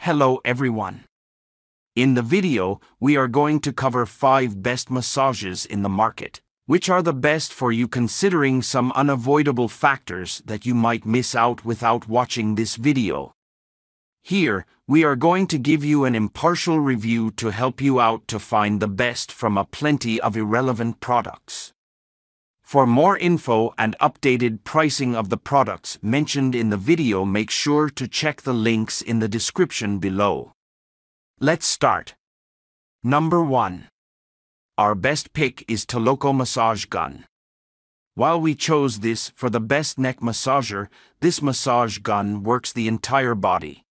Hello everyone. In the video, we are going to cover 5 best massages in the market, which are the best for you considering some unavoidable factors that you might miss out without watching this video. Here, we are going to give you an impartial review to help you out to find the best from a plenty of irrelevant products. For more info and updated pricing of the products mentioned in the video, make sure to check the links in the description below. Let's start. Number 1. Our best pick is TOLOCO Massage Gun. While we chose this for the best neck massager, this massage gun works the entire body.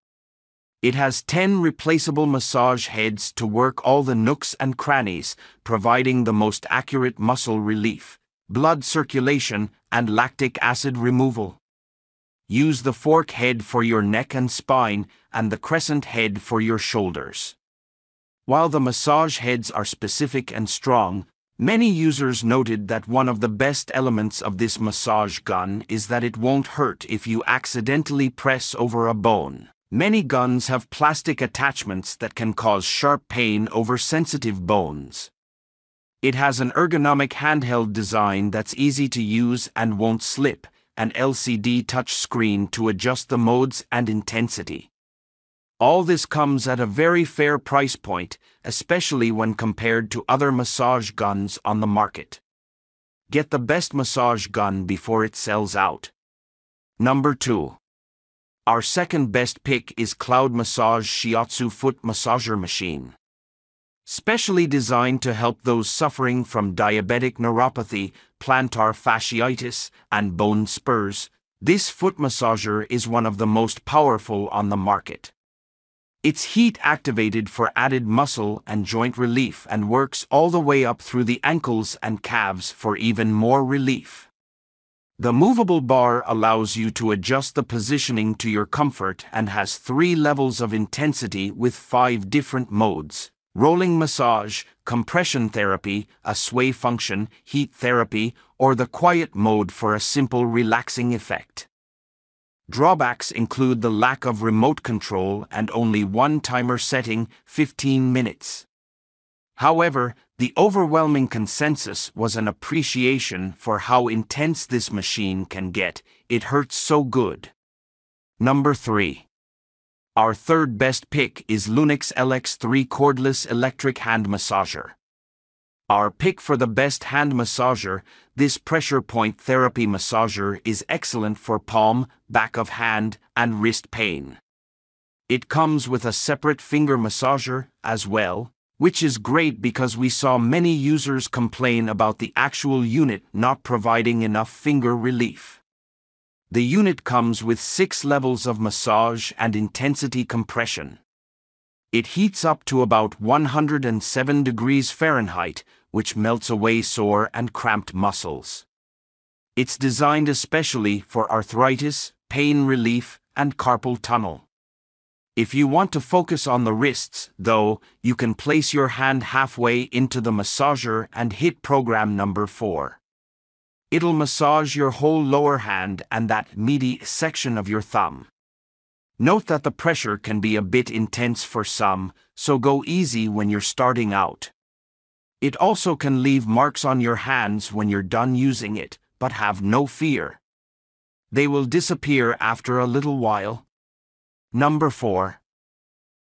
It has 10 replaceable massage heads to work all the nooks and crannies, providing the most accurate muscle relief, blood circulation, and lactic acid removal. Use the fork head for your neck and spine, and the crescent head for your shoulders. While the massage heads are specific and strong, many users noted that one of the best elements of this massage gun is that it won't hurt if you accidentally press over a bone. Many guns have plastic attachments that can cause sharp pain over sensitive bones. It has an ergonomic handheld design that's easy to use and won't slip, an LCD touch screen to adjust the modes and intensity. All this comes at a very fair price point, especially when compared to other massage guns on the market. Get the best massage gun before it sells out. Number 2. Our second best pick is Cloud Massage Shiatsu Foot Massager Machine. Specially designed to help those suffering from diabetic neuropathy, plantar fasciitis, and bone spurs, this foot massager is one of the most powerful on the market. It's heat-activated for added muscle and joint relief and works all the way up through the ankles and calves for even more relief. The movable bar allows you to adjust the positioning to your comfort and has 3 levels of intensity with 5 different modes: rolling massage, compression therapy, a sway function, heat therapy, or the quiet mode for a simple relaxing effect. Drawbacks include the lack of remote control and only one timer setting, 15 minutes. However, the overwhelming consensus was an appreciation for how intense this machine can get. It hurts so good. Number 3. Our third best pick is Lunix LX3 Cordless Electric Hand Massager. Our pick for the best hand massager, this pressure point therapy massager is excellent for palm, back of hand, and wrist pain. It comes with a separate finger massager as well, which is great because we saw many users complain about the actual unit not providing enough finger relief. The unit comes with 6 levels of massage and intensity compression. It heats up to about 107 degrees Fahrenheit, which melts away sore and cramped muscles. It's designed especially for arthritis, pain relief, and carpal tunnel. If you want to focus on the wrists, though, you can place your hand halfway into the massager and hit program number 4. It'll massage your whole lower hand and that meaty section of your thumb. Note that the pressure can be a bit intense for some, so go easy when you're starting out. It also can leave marks on your hands when you're done using it, but have no fear. They will disappear after a little while. Number 4.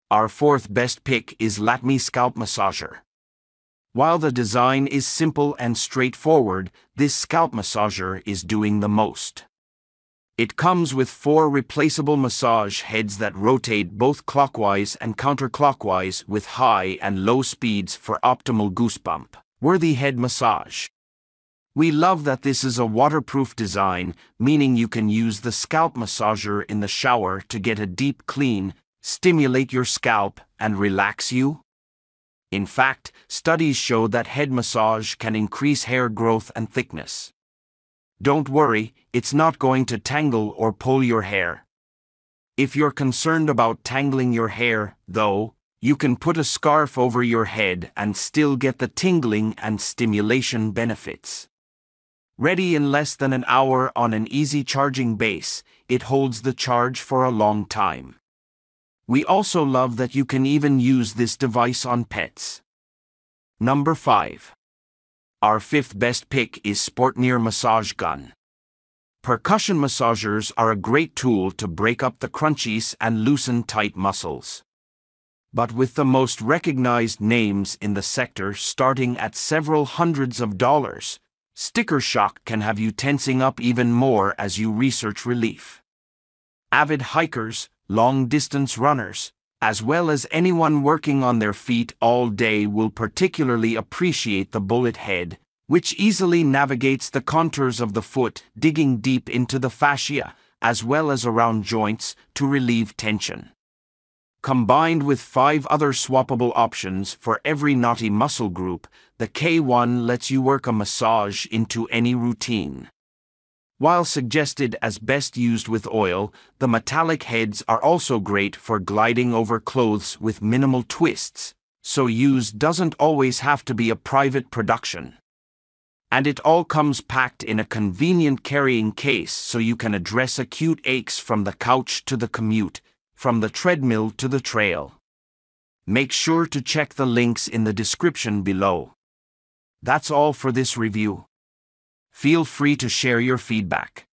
Our fourth best pick is LATME Scalp Massager. While the design is simple and straightforward, this scalp massager is doing the most. It comes with 4 replaceable massage heads that rotate both clockwise and counterclockwise with high and low speeds for optimal goosebump-worthy head massage. We love that this is a waterproof design, meaning you can use the scalp massager in the shower to get a deep clean, stimulate your scalp, and relax you. In fact, studies show that head massage can increase hair growth and thickness. Don't worry, it's not going to tangle or pull your hair. If you're concerned about tangling your hair, though, you can put a scarf over your head and still get the tingling and stimulation benefits. Ready in less than an hour on an easy charging base, it holds the charge for a long time. We also love that you can even use this device on pets. Number 5. Our fifth best pick is Sportneer Massage Gun. Percussion massagers are a great tool to break up the crunchies and loosen tight muscles. But with the most recognized names in the sector starting at several hundreds of dollars, sticker shock can have you tensing up even more as you research relief. Avid hikers, long-distance runners, as well as anyone working on their feet all day will particularly appreciate the bullet head, which easily navigates the contours of the foot, digging deep into the fascia, as well as around joints, to relieve tension. Combined with 5 other swappable options for every knotty muscle group, the K1 lets you work a massage into any routine. While suggested as best used with oil, the metallic heads are also great for gliding over clothes with minimal twists, so use doesn't always have to be a private production. And it all comes packed in a convenient carrying case so you can address acute aches from the couch to the commute, from the treadmill to the trail. Make sure to check the links in the description below. That's all for this review. Feel free to share your feedback.